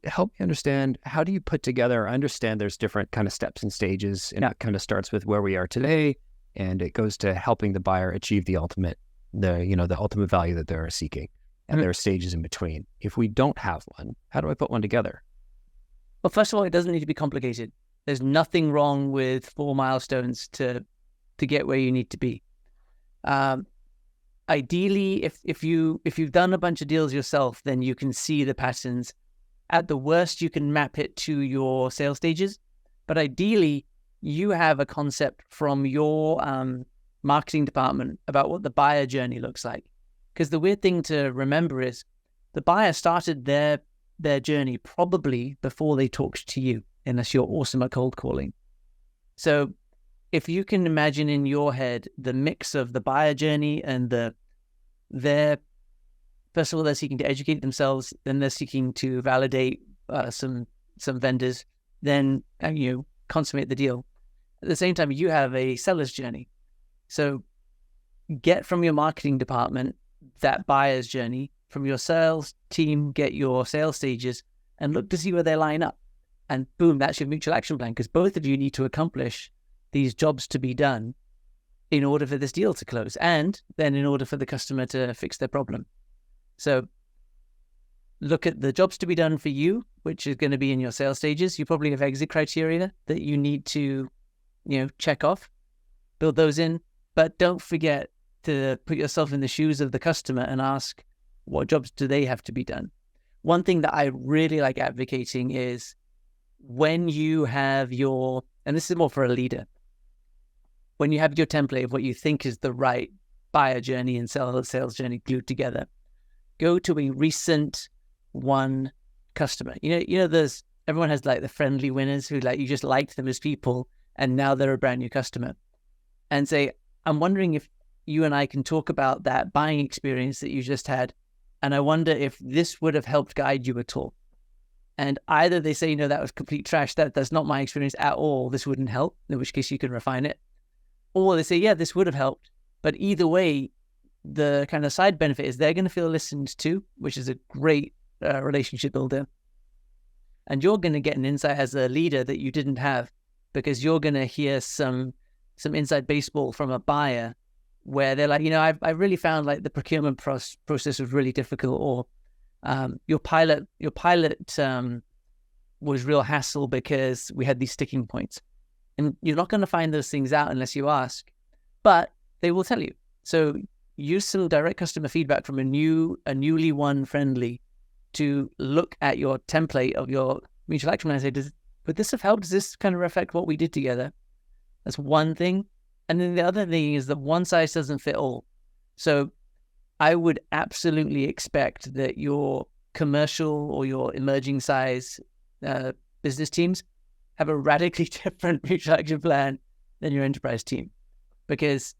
help me understand, how do you put together, I understand there's different kind of steps and stages, and it kind of starts with where we are today, and it goes to helping the buyer achieve the ultimate value that they're seeking. And there are stages in between. If we don't have one, how do I put one together? Well, first of all, it doesn't need to be complicated. There's nothing wrong with 4 milestones to get where you need to be. Ideally, if you've done a bunch of deals yourself, then you can see the patterns. At the worst, you can map it to your sales stages. But ideally, you have a concept from your marketing department about what the buyer journey looks like. Because the weird thing to remember is the buyer started their journey probably before they talked to you, unless you're awesome at cold calling. So if you can imagine in your head the mix of the buyer journey and first of all, they're seeking to educate themselves, then they're seeking to validate some vendors, then consummate the deal. At the same time, you have a seller's journey. So get from your marketing department that buyer's journey, from your sales team, get your sales stages, and look to see where they line up. And boom, that's your mutual action plan, because both of you need to accomplish these jobs to be done in order for this deal to close, and then in order for the customer to fix their problem. So look at the jobs to be done for you, which is going to be in your sales stages. You probably have exit criteria that you need to, check off, build those in, but don't forget to put yourself in the shoes of the customer and ask, what jobs do they have to be done? One thing that I really like advocating is when you have and this is more for a leader, when you have your template of what you think is the right buyer journey and sales journey glued together, go to a recent one customer. Everyone has like the friendly winners who you just liked them as people, and now they're a brand new customer, and say, I'm wondering if you and I can talk about that buying experience that you just had, and I wonder if this would have helped guide you at all. And either they say, that was complete trash, that's not my experience at all, this wouldn't help, in which case you can refine it. Or they say, yeah, this would have helped. But either way, the kind of side benefit is they're going to feel listened to, which is a great relationship builder. And you're going to get an insight as a leader that you didn't have, because you're going to hear some inside baseball from a buyer where they're like, I really found the procurement process was really difficult, or your pilot was real hassle because we had these sticking points. And you're not going to find those things out unless you ask, but they will tell you. So use some direct customer feedback from a newly won friendly to look at your template of your mutual action plan and say, would this have helped? Does this kind of reflect what we did together? That's one thing. And then the other thing is that one size doesn't fit all. So I would absolutely expect that your commercial or your emerging size business teams have a radically different mutual action plan than your enterprise team, because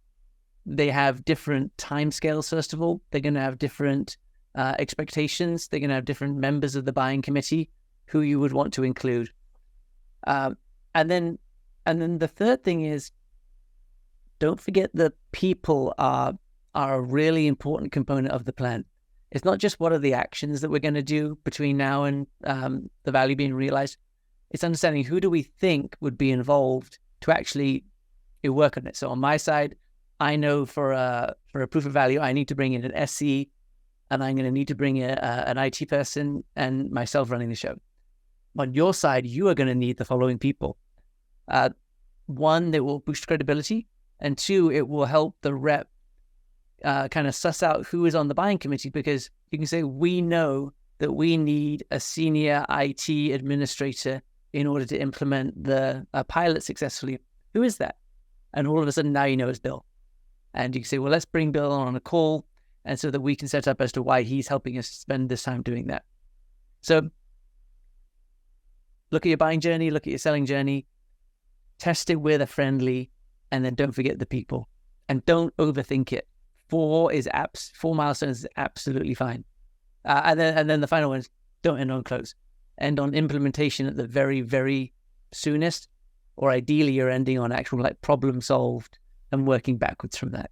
they have different timescales. First of all, they're going to have different expectations. They're going to have different members of the buying committee who you would want to include. And then the third thing is, don't forget that people are a really important component of the plan. It's not just what are the actions that we're going to do between now and the value being realized. It's understanding who do we think would be involved to actually work on it. So on my side, I know for a proof of value, I need to bring in an SE, and I'm going to need to bring an IT person and myself running the show. On your side, you are going to need the following people. One, that will boost credibility, and two, it will help the rep kind of suss out who is on the buying committee, because you can say, we know that we need a senior IT administrator in order to implement the pilot successfully. Who is that? And all of a sudden now you know it's Bill. And you can say, well, let's bring Bill on a call, and so that we can set up as to why he's helping us spend this time doing that. So look at your buying journey, look at your selling journey, test it with a friendly, and then don't forget the people. And don't overthink it. 4 milestones is absolutely fine. And then the final one is, don't end on close. End on implementation at the very, very soonest, or ideally you're ending on actual problem solved and working backwards from that.